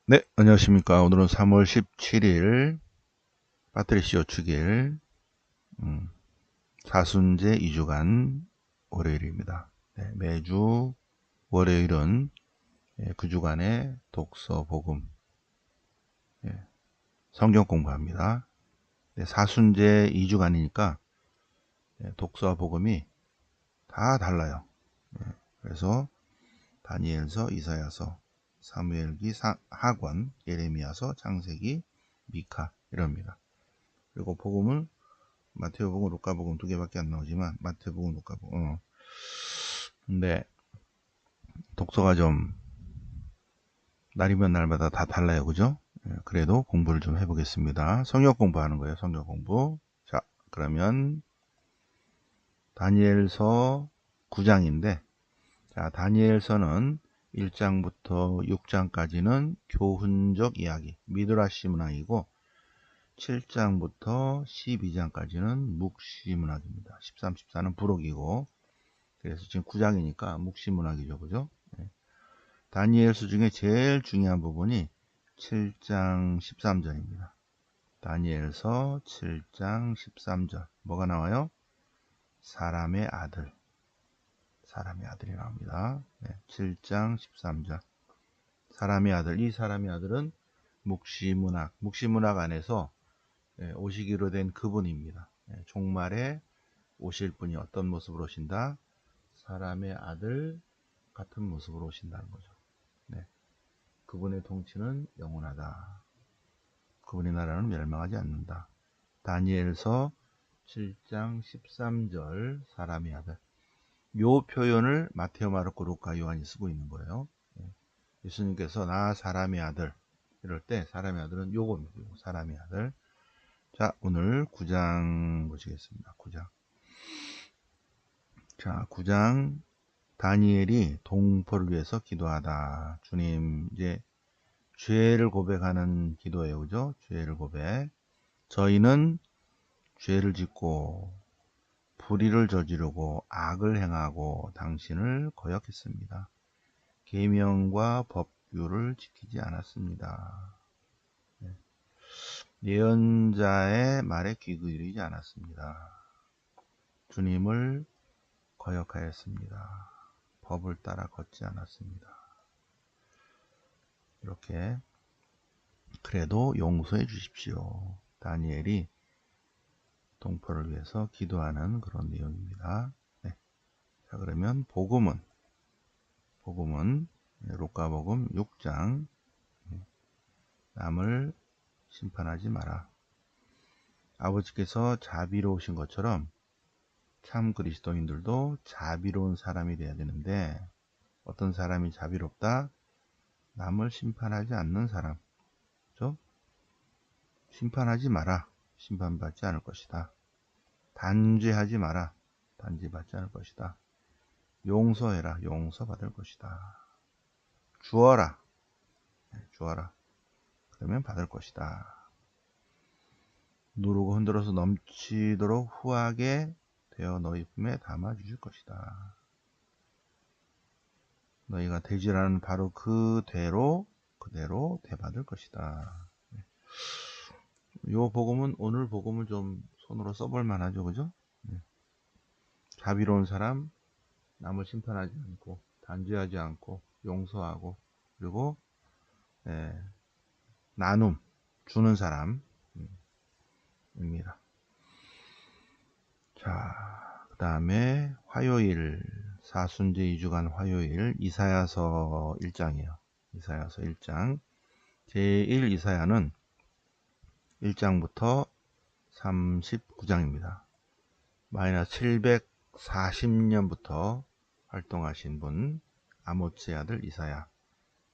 네, 안녕하십니까. 오늘은 3월 17일 배터리 CO 축일 사순제 2주간 월요일입니다. 네, 매주 월요일은 그 주간의 독서, 복음, 성경 공부합니다. 네, 사순제 2주간이니까 독서와 복음이 다 달라요. 그래서 다니엘서, 이사야서, 사무엘기, 하권, 예레미야서, 창세기, 미카 이럽니다. 그리고 복음을 마태복음, 루카복음 두 개밖에 안 나오지만 마태복음, 루카복음. 근데 독서가 좀 날이면 날마다 다 달라요, 그죠? 그래도 공부를 좀 해보겠습니다. 성역 공부하는 거예요, 성역 공부. 자, 그러면 다니엘서 9장인데, 자, 다니엘서는 1장부터 6장까지는 교훈적 이야기, 미드라시 문학이고, 7장부터 12장까지는 묵시 문학입니다. 13, 14는 부록이고, 그래서 지금 9장이니까 묵시문학이죠. 그죠? 네. 다니엘서 중에 제일 중요한 부분이 7장 13절입니다. 다니엘서 7장 13절. 뭐가 나와요? 사람의 아들. 사람의 아들이 나옵니다. 네. 7장 13절. 사람의 아들. 이 사람의 아들은 묵시문학. 묵시문학 안에서 오시기로 된 그분입니다. 종말에 오실 분이 어떤 모습으로 오신다? 사람의 아들 같은 모습으로 오신다는 거죠. 네. 그분의 통치는 영원하다. 그분의 나라는 멸망하지 않는다. 다니엘서 7장 13절 사람의 아들. 요 표현을 마테오, 마르코, 루카, 요한이 쓰고 있는 거예요. 네. 예수님께서 나 사람의 아들 이럴 때 사람의 아들은 요겁니다. 사람의 아들. 자, 오늘 9장 보시겠습니다. 9장. 자, 9장 다니엘이 동포를 위해서 기도하다. 주님, 이제 죄를 고백하는 기도예요. 그죠? 죄를 고백. 저희는 죄를 짓고 불의를 저지르고 악을 행하고 당신을 거역했습니다. 계명과 법규를 지키지 않았습니다. 예언자의 말에 귀 기울이지 않았습니다. 주님을 거역하였습니다. 법을 따라 걷지 않았습니다. 이렇게 그래도 용서해 주십시오. 다니엘이 동포를 위해서 기도하는 그런 내용입니다. 네. 자, 그러면 복음은 루카복음 6장 남을 심판하지 마라. 아버지께서 자비로우신 것처럼 참 그리스도인들도 자비로운 사람이 되어야 되는데 어떤 사람이 자비롭다? 남을 심판하지 않는 사람. 그렇죠? 심판하지 마라. 심판받지 않을 것이다. 단죄하지 마라. 단죄받지 않을 것이다. 용서해라. 용서받을 것이다. 주어라. 주어라. 그러면 받을 것이다. 누르고 흔들어서 넘치도록 후하게 되어 너희 품에 담아 주실 것이다. 너희가 되지라는 바로 그대로 되받을 것이다. 요 복음은 오늘 복음을 좀 손으로 써볼 만하죠, 그죠? 자비로운 사람, 남을 심판하지 않고 단죄하지 않고 용서하고 그리고 나눔 주는 사람입니다. 자, 그 다음에 화요일 사순제 2주간 화요일 이사야서 1장이에요. 이사야서 1장 제1 이사야는 1장부터 39장입니다. 마이너스 740년부터 활동하신 분 아모츠의 아들 이사야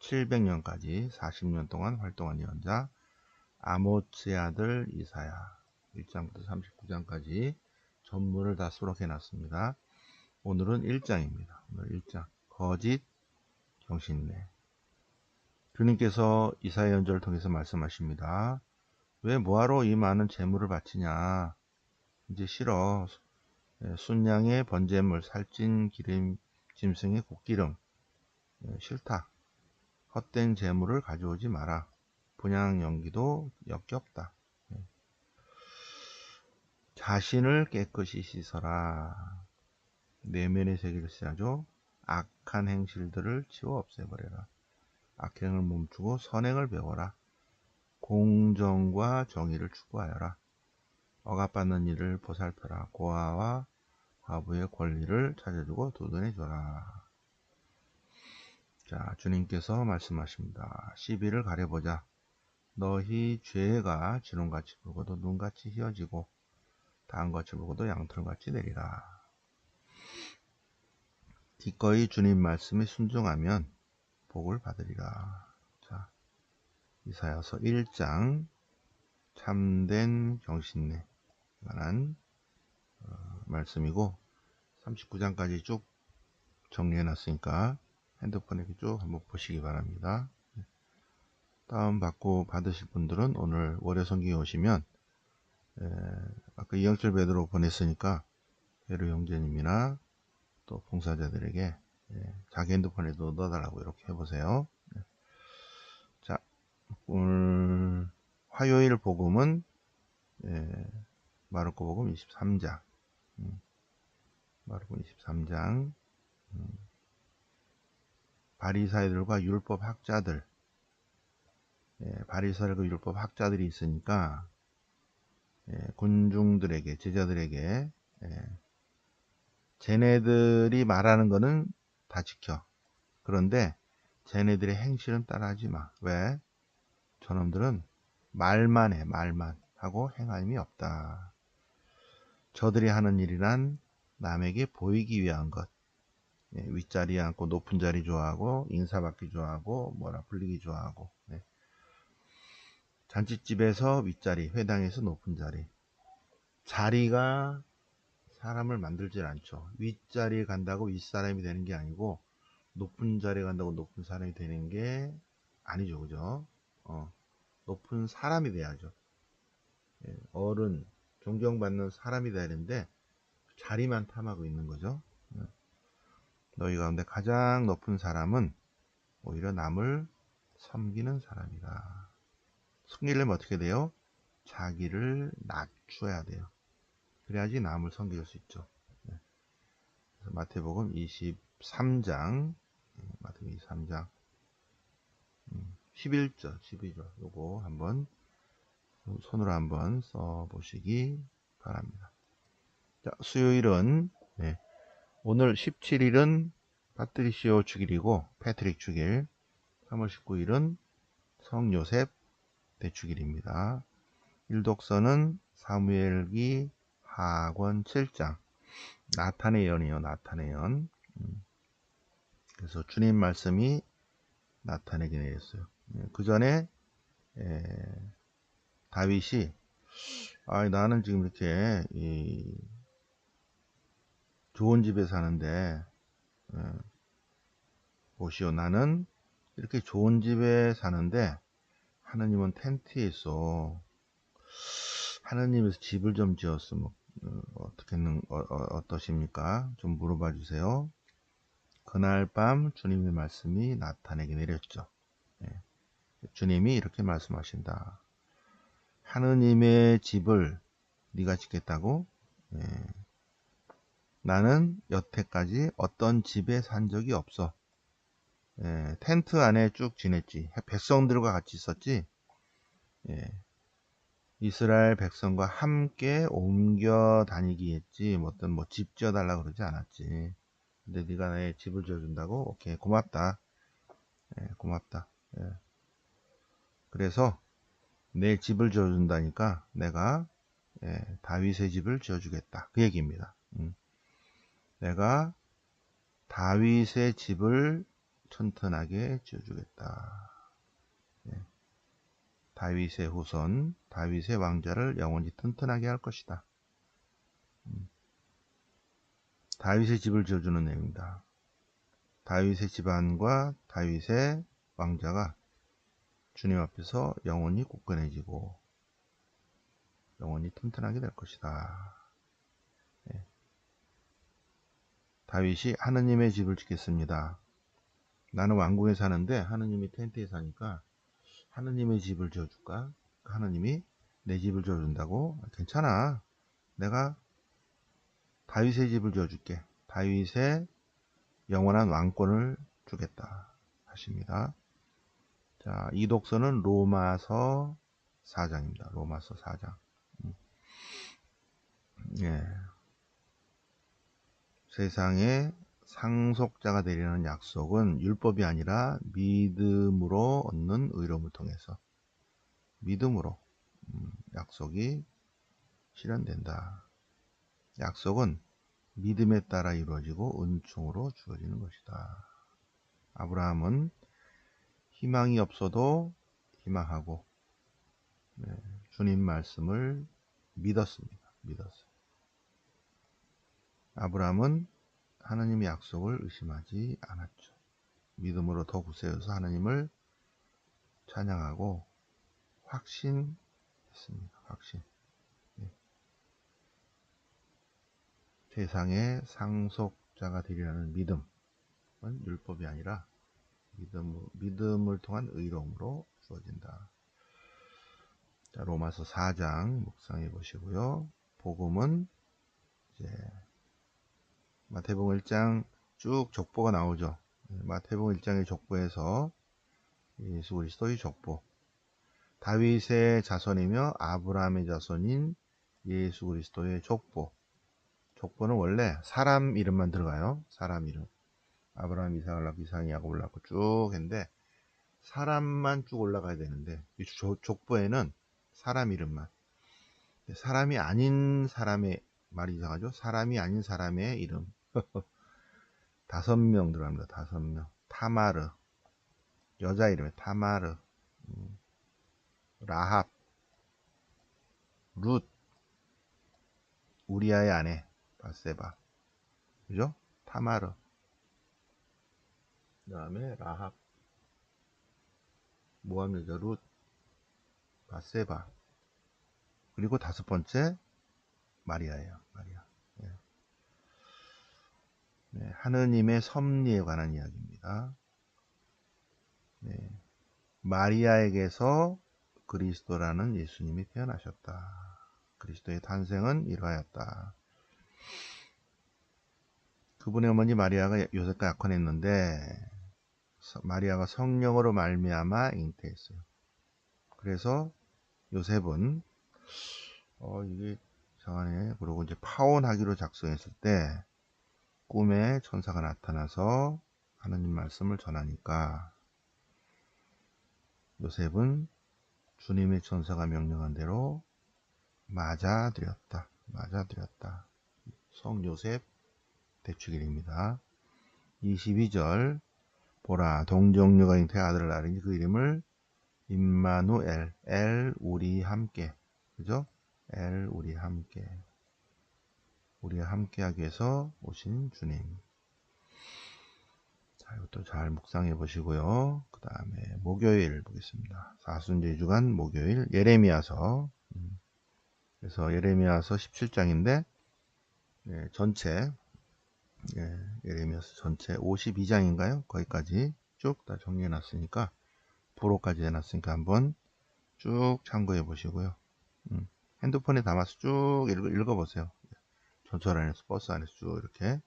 700년까지 40년 동안 활동한 예언자 아모츠의 아들 이사야 1장부터 39장까지 전문을 다 수록해 놨습니다. 오늘은 1장입니다. 오늘 1장 거짓 경신내. 주님께서 이사야 연절을 통해서 말씀하십니다. 왜 뭐하러 이 많은 재물을 바치냐. 이제 싫어. 순양의 번제물, 살찐 기름, 짐승의 곡기름 싫다. 헛된 재물을 가져오지 마라. 분양 연기도 역겹다. 자신을 깨끗이 씻어라. 내면의 세계를 씻어야죠. 악한 행실들을 치워 없애버려라. 악행을 멈추고 선행을 배워라. 공정과 정의를 추구하여라. 억압받는 이를 보살펴라. 고아와 과부의 권리를 찾아주고 도전해줘라. 자, 주님께서 말씀하십니다. 시비를 가려보자. 너희 죄가 진홍같이 붉어도 눈같이 희어지고 다음같이 붉어도 양털같이 내리라. 기꺼이 주님 말씀에 순종하면 복을 받으리라. 자, 이사야서 1장 참된 경신에 관한 말씀이고 39장까지 쭉 정리해 놨으니까 핸드폰에 쭉 한번 보시기 바랍니다. 다운받고 받으실 분들은 오늘 월요성경에 오시면 아까 이영철 베드로 보냈으니까 베드로 형제님이나 또 봉사자들에게 자기 핸드폰에도 넣어달라고 이렇게 해보세요. 자, 오늘 화요일 복음은 마르코 복음 23장 마르코 23장 바리사이들과 율법 학자들 바리사이들과 율법 학자들이 있으니까 군중들에게 제자들에게 쟤네들이 말하는 거는 다 지켜. 그런데 쟤네들의 행실은 따라하지 마. 왜? 저놈들은 말만 해. 말만 하고 행함이 없다. 저들이 하는 일이란 남에게 보이기 위한 것. 윗자리에 앉고 높은 자리 좋아하고 인사받기 좋아하고 뭐라 불리기 좋아하고 잔칫집에서 윗자리, 회당에서 높은 자리. 자리가 사람을 만들질 않죠. 윗자리에 간다고 윗사람이 되는 게 아니고 높은 자리에 간다고 높은 사람이 되는 게 아니죠. 그죠? 높은 사람이 돼야죠. 어른, 존경받는 사람이 돼야 되는데 자리만 탐하고 있는 거죠. 너희 가운데 가장 높은 사람은 오히려 남을 섬기는 사람이다. 섬기려면 어떻게 돼요? 자기를 낮춰야 돼요. 그래야지 남을 섬길 수 있죠. 그래서 마태복음 23장 마태복음 23장 11절 12절 요거 한번 손으로 한번 써보시기 바랍니다. 자, 수요일은 오늘 17일은 파트리시오 주일이고 패트릭 주일, 3월 19일은 성요셉 대축일입니다. 일독서는 사무엘기 하권 7장 나탄의 연이에요. 나탄의 연. 그래서 주님 말씀이 나탄에게 내렸어요. 그 전에 다윗이 나는 지금 이렇게 좋은 집에 사는데 보시오, 나는 이렇게 좋은 집에 사는데 하느님은 텐트에 있어. 하느님에서 집을 좀 지었으면 어떠십니까? 좀 물어봐 주세요. 그날 밤 주님의 말씀이 나탄에게 내렸죠. 주님이 이렇게 말씀하신다. 하느님의 집을 네가 짓겠다고? 나는 여태까지 어떤 집에 산 적이 없어. 텐트 안에 쭉 지냈지. 백성들과 같이 있었지. 이스라엘 백성과 함께 옮겨 다니기 했지. 어떤 집 지어달라고 그러지 않았지. 근데 네가 내 집을 지어준다고? 오케이, 고맙다. 고맙다. 그래서 내 집을 지어준다니까 내가 다윗의 집을 지어주겠다. 그 얘기입니다. 내가 다윗의 집을 튼튼하게 지어주겠다. 다윗의 후손, 다윗의 왕자를 영원히 튼튼하게 할 것이다. 다윗의 집을 지어주는 내용입니다. 다윗의 집안과 다윗의 왕자가 주님 앞에서 영원히 굳건해지고 영원히 튼튼하게 될 것이다. 다윗이 하느님의 집을 짓겠습니다. 나는 왕궁에 사는데 하느님이 텐트에 사니까 하느님의 집을 지어줄까? 하느님이 내 집을 지어준다고? 괜찮아. 내가 다윗의 집을 지어줄게. 다윗의 영원한 왕권을 주겠다 하십니다. 자, 이 독서는 로마서 4장입니다. 로마서 4장. 예. 세상에 상속자가 되리라는 약속은 율법이 아니라 믿음으로 얻는 의로움을 통해서 믿음으로 약속이 실현된다. 약속은 믿음에 따라 이루어지고 은총으로 주어지는 것이다. 아브라함은 희망이 없어도 희망하고 주님 말씀을 믿었습니다. 믿었어요. 아브라함은 하나님의 약속을 의심하지 않았죠. 믿음으로 더 굳세어서 하나님을 찬양하고 확신했습니다. 확신. 세상의 상속자가 되리라는 믿음은 율법이 아니라 믿음을 통한 의로움으로 주어진다. 자, 로마서 4장 묵상해 보시고요. 복음은 이제 마태복음 1장 쭉 족보가 나오죠. 마태복음 1장의 족보에서 예수 그리스도의 족보, 다윗의 자손이며 아브라함의 자손인 예수 그리스도의 족보. 족보는 원래 사람 이름만 들어가요. 사람 이름. 아브라함, 이삭을 낳고 이삭이 야곱을 낳고 쭉 했는데 사람만 쭉 올라가야 되는데 이 족보에는 사람 이름만. 사람이 아닌 사람의 말이 이상하죠. 사람이 아닌 사람의 이름 5명 들어갑니다. 5명. 타마르, 여자 이름에 타마르, 라합, 룻, 우리아의 아내 바세바, 그죠? 타마르, 그 다음에 라합, 모함 여자 룻, 바세바, 그리고 5번째 마리아예요. 마리아. 네. 네, 하느님의 섭리에 관한 이야기입니다. 네, 마리아에게서 그리스도라는 예수님이 태어나셨다. 그리스도의 탄생은 이러하였다. 그분의 어머니 마리아가 요셉과 약혼했는데 마리아가 성령으로 말미암아 잉태했어요. 그래서 요셉은 이게 이상하네. 그러고 이제 파혼하기로 작성했을 때 꿈에 천사가 나타나서 하느님 말씀을 전하니까 요셉은 주님의 천사가 명령한 대로 맞아들였다. 맞아들였다. 성요셉 대축일입니다. 22절 보라 동정녀가 잉태한 아들을 낳으니 그 이름을 임마누엘, 엘 우리 함께, 그죠? 엘 우리 함께, 우리와 함께하기 위해서 오신 주님. 자, 이것도 잘 묵상해 보시고요. 그 다음에 목요일 보겠습니다. 사순절 주간 목요일 예레미야서. 그래서 예레미야서 17장인데 전체 예레미야서 전체 52장인가요? 거기까지 쭉 다 정리해 놨으니까 부록까지 해놨으니까 한번 쭉 참고해 보시고요. 핸드폰에 담아서 쭉 읽어보세요. 전철 안에서 버스 안에서 쭉 이렇게.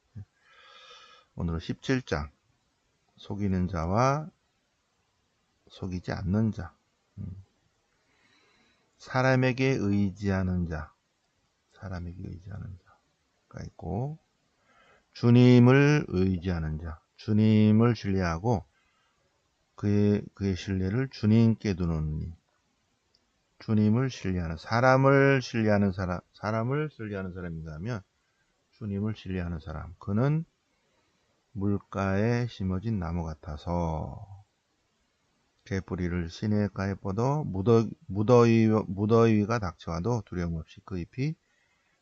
오늘은 17장 속이는 자와 속이지 않는 자, 사람에게 의지하는 자, 사람에게 의지하는 자가 있고 주님을 의지하는 자, 주님을 신뢰하고 그의 신뢰를 주님께 두는 이. 주님을 신뢰하는 사람을 신뢰하는 사람인가 하면 주님을 신뢰하는 사람. 그는 물가에 심어진 나무 같아서 개뿌리를 시냇가에 뻗어 무더위가 닥쳐와도 두려움 없이 그 잎이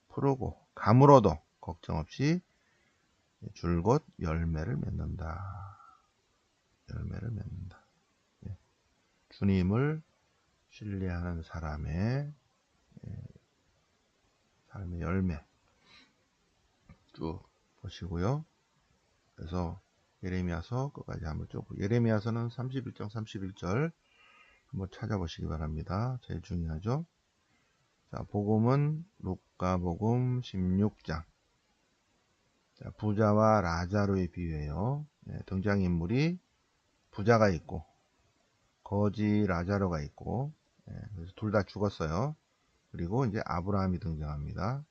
푸르고 가물어도 걱정 없이 줄곧 열매를 맺는다. 열매를 맺는다. 주님을 신뢰하는 사람의 삶의 열매 쭉 보시고요. 그래서 예레미야서 끝까지 한번 쭉. 예레미야서는 31장 31절 한번 찾아보시기 바랍니다. 제일 중요하죠. 자, 복음은 루카복음 16장. 자, 부자와 라자로의 비유예요. 등장인물이 부자가 있고 거지 라자로가 있고, 그래서 둘 다 죽었어요. 그리고 이제 아브라함이 등장합니다.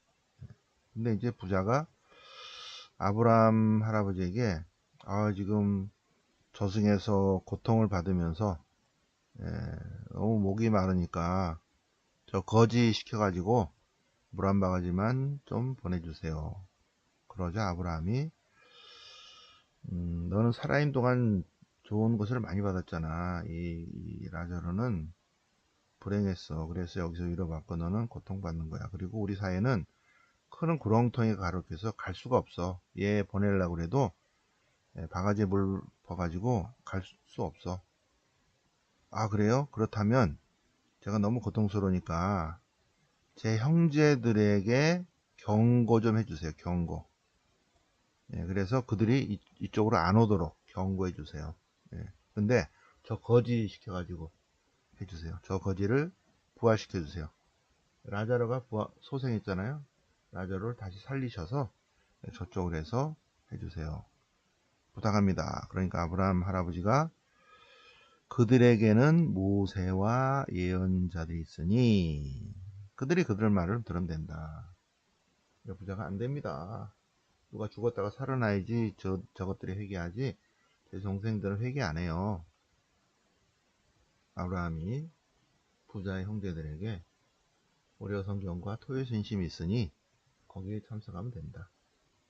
근데 이제 부자가 아브라함 할아버지에게 지금 저승에서 고통을 받으면서 너무 목이 마르니까 저 거지 시켜가지고 물 한 바가지만 좀 보내주세요. 그러자 아브라함이 너는 살아있는 동안 좋은 것을 많이 받았잖아. 이 라자로는 불행했어. 그래서 여기서 위로받고 너는 고통받는 거야. 그리고 우리 사회는 큰 구렁텅이가 가로켜서 갈 수가 없어. 얘 보내려고 해도 바가지에 물 퍼가지고 갈 수 없어. 아, 그래요? 그렇다면 제가 너무 고통스러우니까 제 형제들에게 경고 좀 해주세요. 경고. 그래서 그들이 이쪽으로 안 오도록 경고해 주세요. 근데 저 거지 시켜가지고 해주세요. 저 거지를 부활시켜 주세요. 라자로가 소생했잖아요. 라자로를 다시 살리셔서 저쪽으로 해서 해주세요. 부탁합니다. 그러니까 아브라함 할아버지가 그들에게는 모세와 예언자들이 있으니 그들이 그들 말을 들으면 된다. 부자가 안 됩니다. 누가 죽었다가 살아나야지 저것들이 회개하지 제 동생들은 회개 안 해요. 아브라함이 부자의 형제들에게 오레오 성경과 토요 신심이 있으니 거기에 참석하면 된다.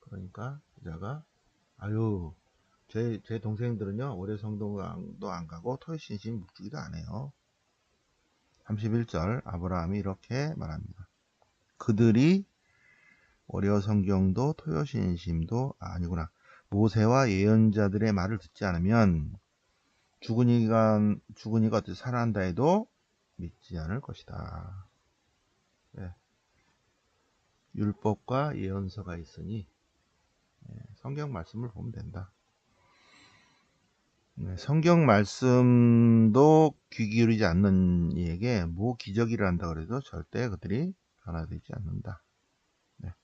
그러니까 부자가 아유 제 동생들은요 오레오 성경도 안 가고 토요 신심 묵주기도 안 해요. 31절 아브라함이 이렇게 말합니다. 그들이 오레오 성경도 토요 신심도 아니구나. 모세와 예언자들의 말을 듣지 않으면 죽은이가 어떻게 살아난다 해도 믿지 않을 것이다. 네. 율법과 예언서가 있으니 성경 말씀을 보면 된다. 성경 말씀도 귀 기울이지 않는 이에게 뭐 기적이라 한다 그래도 절대 그들이 변화되지 않는다. 네.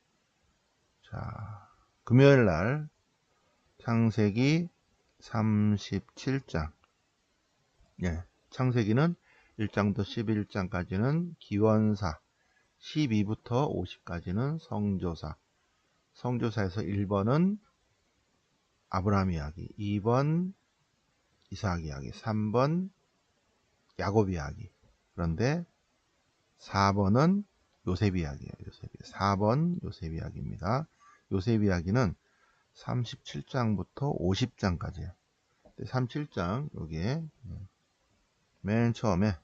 자, 금요일 날 창세기 37장. 창세기는 1장부터 11장까지는 기원사, 12부터 50까지는 성조사. 성조사에서 1번은 아브라함 이야기, 2번 이삭 이야기, 3번 야곱 이야기. 그런데 4번은 요셉 이야기예요. 4번 요셉 이야기입니다. 요셉 이야기는 37장부터 50장까지예요. 37장 여기에 맨 처음에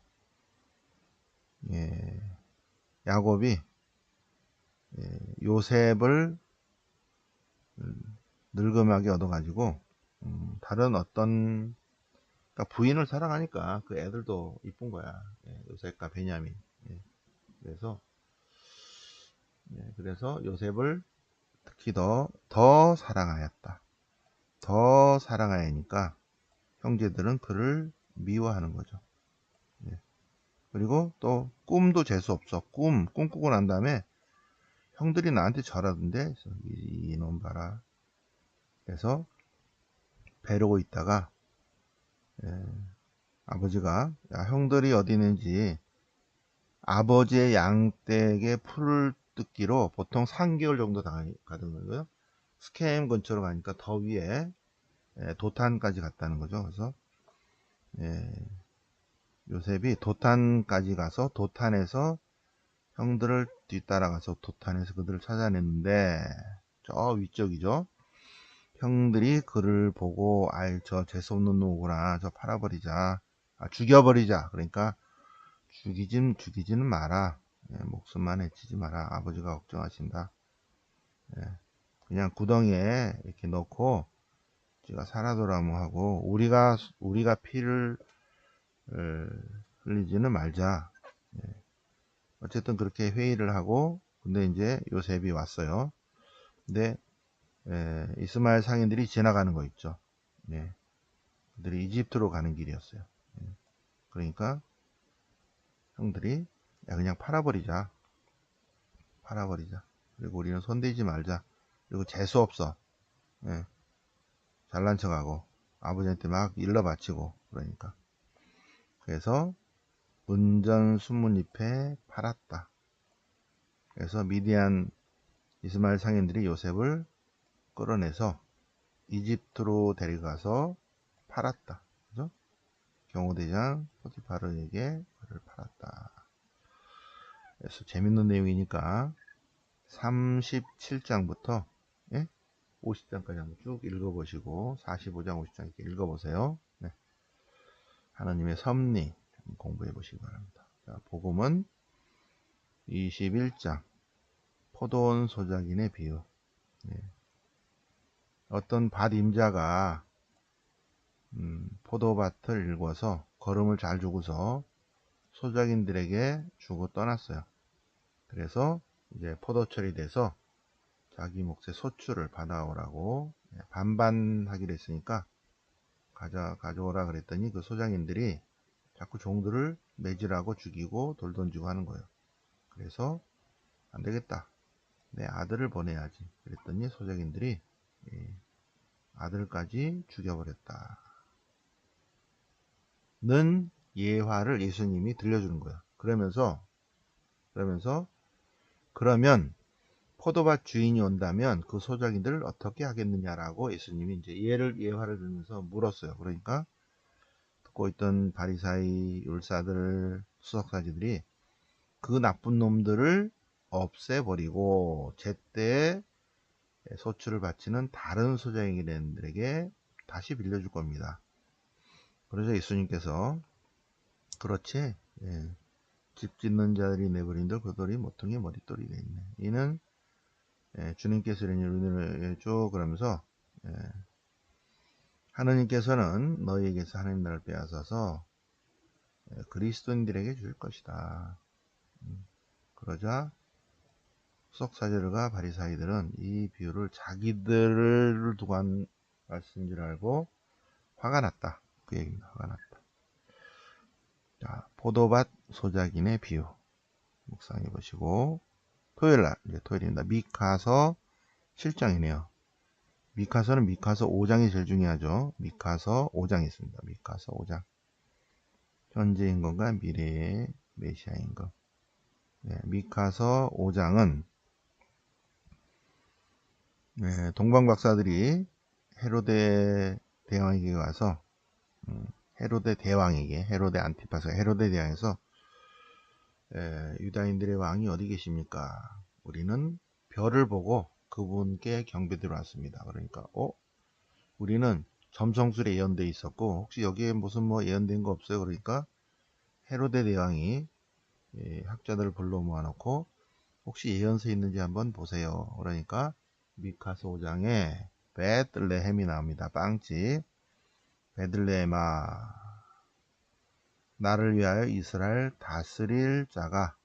야곱이 요셉을 늙음하게 얻어가지고 다른 어떤 그러니까 부인을 사랑하니까 그 애들도 이쁜 거야. 요셉과 베냐민. 그래서 요셉을 특히 더 사랑하였다. 더 사랑하니까 형제들은 그를 미워하는 거죠. 그리고 또 꿈도 재수 없어. 꿈꾸고 난 다음에 형들이 나한테 절하던데 이놈 봐라. 그래서 배르고 있다가 아버지가 야, 형들이 어디 있는지 아버지의 양떼에게 풀을 뜯기로 보통 3개월 정도 가던 거고요. 스켰 근처로 가니까 더 위에 도탄까지 갔다는 거죠. 그래서 요셉이 도탄까지 가서 도탄에서 형들을 뒤따라가서 도탄에서 그들을 찾아냈는데 저 위쪽이죠. 형들이 그를 보고 저 재수없는 놈구나. 저 팔아버리자. 죽여버리자. 그러니까 죽이지는 마라. 목숨만 해치지 마라. 아버지가 걱정하신다. 그냥 구덩이에 이렇게 넣고 제가 살아도라고 하고 우리가 피를 흘리지는 말자. 어쨌든 그렇게 회의를 하고 근데 이제 요셉이 왔어요. 근데 이스마엘 상인들이 지나가는 거 있죠. 예. 그들이 이집트로 가는 길이었어요. 예. 그러니까 형들이 야 그냥 팔아버리자. 그리고 우리는 손대지 말자. 그리고 재수 없어. 예. 잘난 척하고 아버지한테 막 일러 바치고 그러니까. 그래서 은전순문잎에 팔았다. 그래서 미디안 이스마엘 상인들이 요셉을 끌어내서 이집트로 데려가서 팔았다. 그죠? 경호대장 포티파르에게 그를 팔았다. 그래서 재밌는 내용이니까 37장부터 50장까지 한번 쭉 읽어보시고 45장 50장 이렇게 읽어보세요. 네. 하나님의 섭리 공부해 보시기 바랍니다. 자, 복음은 21장 포도원 소작인의 비유. 네. 어떤 밭 임자가 포도밭을 일궈서 거름을 잘 주고서 소작인들에게 주고 떠났어요. 그래서 이제 포도철이 돼서 자기 몫의 소출을 받아오라고 반반 하기로 했으니까 가져오라 그랬더니 그 소장인들이 자꾸 종들을 매질하고 죽이고 돌 던지고 하는 거예요. 그래서 안 되겠다. 내 아들을 보내야지. 그랬더니 소장인들이 아들까지 죽여버렸다. 는 예화를 예수님이 들려주는 거예요. 그러면 그러면 포도밭 주인이 온다면 그 소작인들을 어떻게 하겠느냐라고 예수님이 이제 예화를 들으면서 물었어요. 그러니까 듣고 있던 바리사이 율사들 수석사지들이 그 나쁜 놈들을 없애버리고 제때 소출을 바치는 다른 소작인들에게 다시 빌려줄 겁니다. 그래서 예수님께서 그렇지 집 짓는 자들이 내버린들 그 돌이 모퉁이 머릿돌이 되있네. 이는 주님께서 이르기를 쭉 그러면서 하느님께서는 너희에게서 하나님 나라를 빼앗아서 그리스도인들에게 줄 것이다. 그러자 수석사제들과 바리사이들은 이 비유를 자기들을 두고 한 말씀인 줄 알고 화가 났다. 그 얘기입니다. 화가 났다. 자, 포도밭 소작인의 비유 묵상해 보시고 토요일날 이제 토요일입니다. 미카서 7장이네요. 미카서는 미카서 5장이 제일 중요하죠. 미카서 5장이 있습니다. 미카서 5장. 현재 임금과 미래의 메시아 임금. 네, 미카서 5장은 동방 박사들이 헤로데 대왕에게 가서 헤로데 안티파스가 헤로데 대왕에서 유다인들의 왕이 어디 계십니까? 우리는 별을 보고 그분께 경배드려 왔습니다. 그러니까 우리는 점성술에 예언되어 있었고 혹시 여기에 무슨 뭐 예언된 거 없어요? 그러니까 헤로데 대왕이 학자들을 불러 모아놓고 혹시 예언서 있는지 한번 보세요. 그러니까 미카서 5장에 베들레헴이 나옵니다. 빵집. 베들레헴아 나를 위하여 이스라엘 다스릴 자가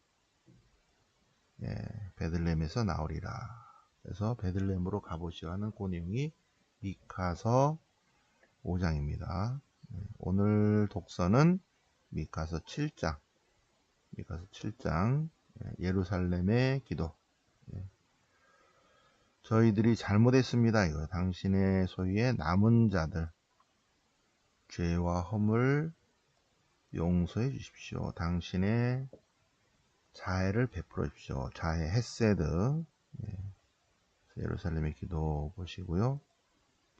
베들레헴에서 나오리라. 그래서 베들레헴으로 가보시오 하는 그 내용이 미카서 5장입니다. 오늘 독서는 미카서 7장. 예루살렘의 기도. 저희들이 잘못했습니다. 이거 당신의 소유의 남은 자들 죄와 허물 용서해 주십시오. 당신의 자애를 베풀어 주십시오. 자애 헤세드. 예루살렘의 기도 보시고요.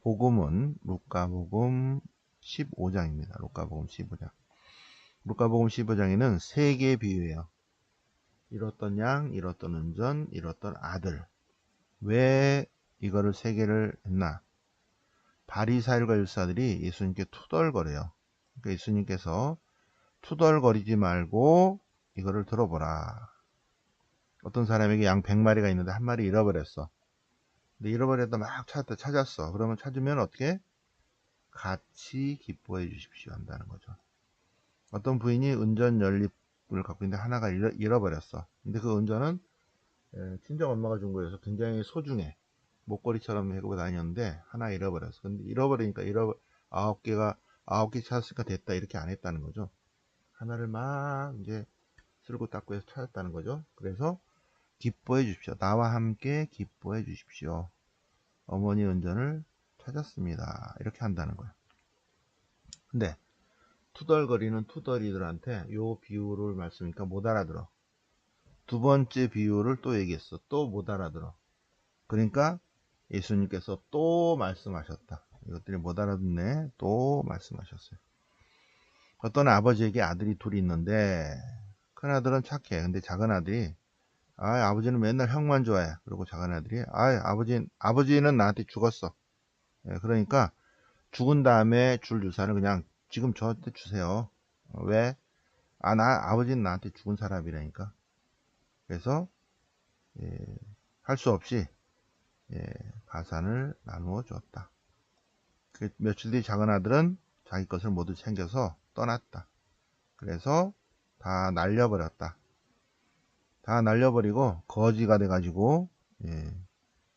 복음은 루카복음 15장입니다. 루카복음 15장. 루카복음 15장에는 세 개의 비유예요. 잃었던 양, 잃었던 은전, 잃었던 아들. 왜 이거를 세 개를 했나? 바리사일과 율사들이 예수님께 투덜거려요. 그러니까 예수님께서 투덜거리지 말고 이거를 들어보라. 어떤 사람에게 양 100마리가 있는데 한 마리 잃어버렸어. 근데 잃어버렸다 막 찾았어. 그러면 찾으면 어떻게? 같이 기뻐해 주십시오 한다는 거죠. 어떤 부인이 은전 연립을 갖고 있는데 하나가 잃어버렸어. 근데 그 은전은 친정 엄마가 준 거여서 굉장히 소중해. 목걸이처럼 해고 다녔는데 하나 잃어버렸어. 근데 잃어버리니까 아홉 개 찾았으니까 됐다 이렇게 안 했다는 거죠. 하나를 막 이제 쓸고 닦고 해서 찾았다는 거죠. 그래서 기뻐해 주십시오. 나와 함께 기뻐해 주십시오. 어머니 은전을 찾았습니다. 이렇게 한다는 거예요. 근데 투덜거리는 투덜이들한테 요 비유를 말씀이니까 못 알아들어. 두 번째 비유를 또 얘기했어. 또 못 알아들어. 그러니까 예수님께서 또 말씀하셨다. 이것들이 못 알아듣네. 또 말씀하셨어요. 어떤 아버지에게 아들이 둘이 있는데 큰 아들은 착해. 근데 작은 아들이 아버지는 맨날 형만 좋아해. 그리고 작은 아들이 아버지는 나한테 죽었어. 예, 그러니까 죽은 다음에 줄 유산을 그냥 지금 저한테 주세요. 왜? 아버지는 나한테 죽은 사람이라니까. 그래서 할 수 없이 가산을 나누어 주었다. 며칠 뒤 작은 아들은 자기 것을 모두 챙겨서 떠났다. 그래서 다 날려버렸다. 다 날려버리고 거지가 돼가지고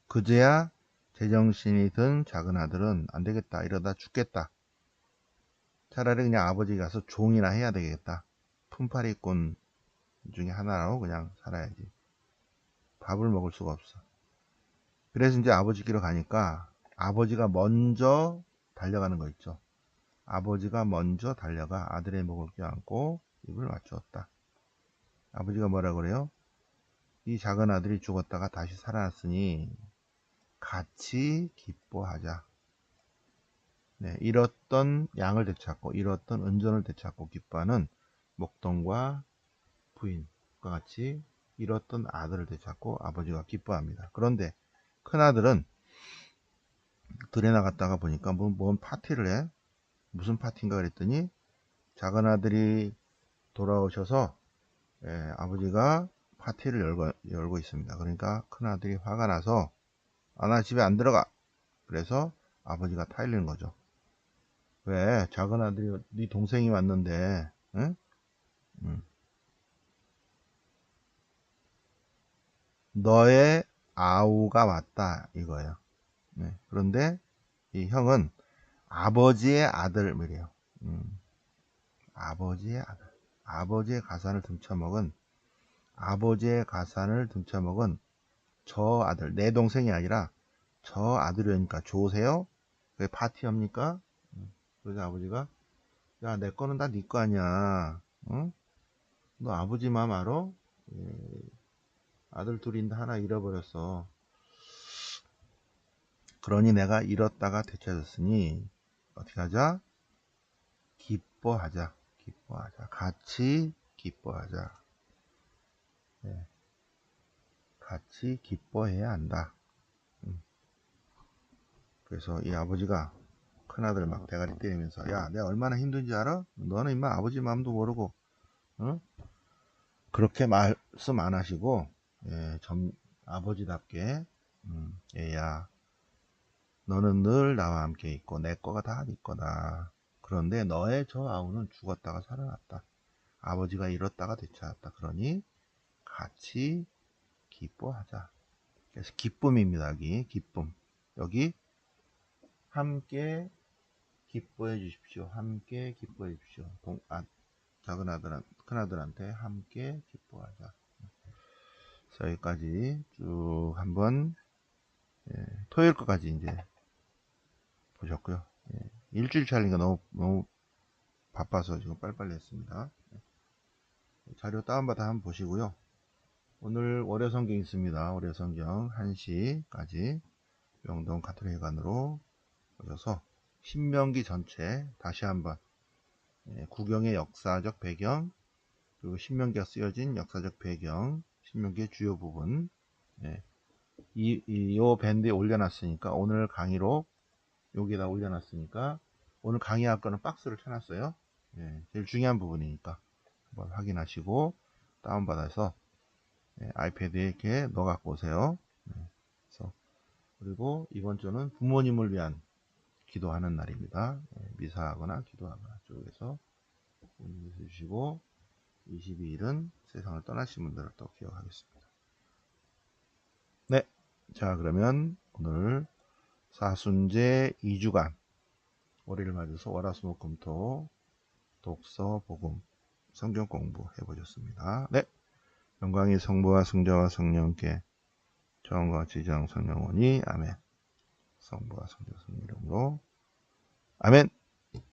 그제야 제정신이 든 작은 아들은 안 되겠다. 이러다 죽겠다. 차라리 그냥 아버지 가서 종이나 해야 되겠다. 품팔이꾼 중에 하나로 그냥 살아야지. 밥을 먹을 수가 없어. 그래서 이제 아버지 길로 가니까 아버지가 먼저 달려가는 거 있죠. 아버지가 먼저 달려가 아들의 목을 껴안고 입을 맞추었다. 아버지가 뭐라 그래요? 이 작은 아들이 죽었다가 다시 살아났으니 같이 기뻐하자. 네, 잃었던 양을 되찾고 잃었던 은전을 되찾고 기뻐하는 목동과 부인과 같이 잃었던 아들을 되찾고 아버지가 기뻐합니다. 그런데 큰아들은 들에 나갔다가 보니까 뭔 파티를 해. 무슨 파티인가 그랬더니 작은 아들이 돌아오셔서 아버지가 파티를 열고 있습니다. 그러니까 큰아들이 화가 나서 나 집에 안 들어가. 그래서 아버지가 타일리는 거죠. 왜? 작은 아들이 네 동생이 왔는데 응? 너의 아우가 왔다 이거예요. 네. 그런데 이 형은 아버지의 아들이래요. 아버지의 아들. 아버지의 가산을 등쳐먹은 저 아들, 내 동생이 아니라 저 아들이니까 좋으세요? 왜 파티합니까? 그래서 아버지가 야, 내 거는 다 네 거 아니야. 응? 너 아버지 마음 알아? 아들 둘인데 하나 잃어버렸어. 그러니 내가 잃었다가 되찾았으니 어떻게 하자? 기뻐하자. 같이 기뻐하자. 네. 같이 기뻐해야 한다. 그래서 이 아버지가 큰아들 막 대가리 때리면서 야, 내가 얼마나 힘든지 알아? 너는 임마 아버지 마음도 모르고 어? 그렇게 말씀 안 하시고 아버지답게 얘야, 너는 늘 나와 함께 있고 내 거가 다 네 거다. 그런데 너의 저 아우는 죽었다가 살아났다. 아버지가 잃었다가 되찾았다. 그러니 같이 기뻐하자. 그래서 기쁨입니다. 여기 기쁨. 여기 함께 기뻐해 주십시오. 함께 기뻐해 주십시오. 작은 아들, 큰 아들한테 함께 기뻐하자. 그래서 여기까지 쭉 한번 토요일 거까지 이제 보셨고요. 일주일 차리니까 너무 바빠서 지금 빨리빨리 했습니다. 자료 다운받아 한번 보시고요. 오늘 월요 성경 있습니다. 월요 성경 1시까지 명동 가톨릭회관으로 오셔서 신명기 전체 다시 한번 구경의 역사적 배경, 그리고 신명기가 쓰여진 역사적 배경, 신명기의 주요 부분 요 밴드에 올려놨으니까 오늘 강의로 여기다 올려놨으니까 오늘 강의할 거는 박스를 쳐놨어요. 제일 중요한 부분이니까 한번 확인하시고 다운받아서 아이패드에 이렇게 넣어 갖고 오세요. 그래서 그리고 이번 주는 부모님을 위한 기도하는 날입니다. 미사하거나 기도하거나 쪽에서 부모님 주시고 22일은 세상을 떠나신 분들을 또 기억하겠습니다. 네, 자 그러면 오늘 사순제 2주간 월요일 맞아서 월화수목금토 독서, 복음, 성경 공부 해보셨습니다. 네, 영광이 성부와 성자와 성령께 처음과 지정 성령오니 아멘. 성부와 성자 성령 이름으로 아멘.